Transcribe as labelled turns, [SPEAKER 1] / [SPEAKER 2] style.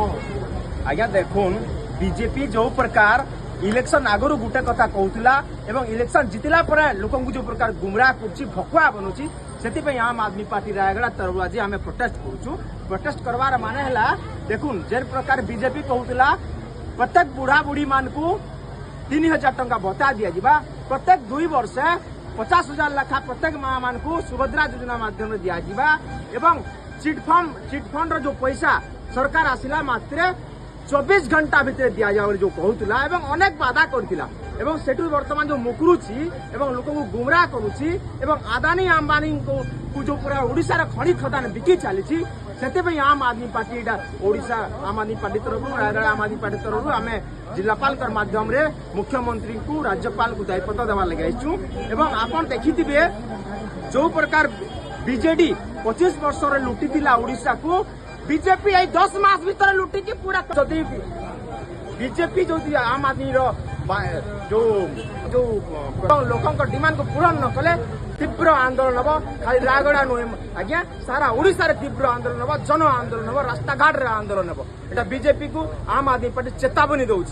[SPEAKER 1] आज्ञा देखुन बीजेपी जो प्रकार इलेक्शन आगु गोटे कथा कहूला एवं इलेक्शन जितला पर लोक जो प्रकार गुमराह कर भकुआ बनुची से आम आदमी पार्टी रायगड़ा तरफ आज आम प्रोटेस्ट करुचु। प्रोटेस्ट करवार माने है देखुन जे प्रकार बीजेपी कहूला प्रत्येक बुढ़ा बुढ़ी मान को 3000 टंका भत्ता दिया प्रत्येक 2 वर्ष 50,000 लाखा प्रत्येक माँ मान को सुभद्रा योजना माध्यम दिया एवं चिटफंड जो पैसा सरकार आसिला मात्र 24 घंटा भितर दि जाए जो कहूला एवं अनेक बाधा करथिला एवं सेठू वर्तमान जो मुकरुची एवं लोक को गुमराह करुची एवं आदानी अंबानी को जो पूरा ओडिशा खଣି खदान बिकी चली से आम आदमी पार्टी ओडिशा आम आदमी पार्टी तरफ रायगड़ा आम आदमी पार्टी तरफ आम जिलापाल माध्यम रे मुख्यमंत्री को राज्यपाल को दायित्व देवा लगे एवं आपन देखिथिबे जो प्रकार बीजेडी 25 वर्ष लुटी ओडिशा को बीजेपी 10 मास भीतर लुटी पूरा जदि बीजेपी जो आम आदमी जो जो लोक डिमांड को पूरण न कले तीव्र आंदोलन हम खाली रायगड़ा नुहे आज्ञा सारा ओडिशा तीव्र आंदोलन हम जन आंदोलन हम रास्ता घाट आंदोलन हम एटा बीजेपी को आम आदमी पार्टी चेतावनी दौर।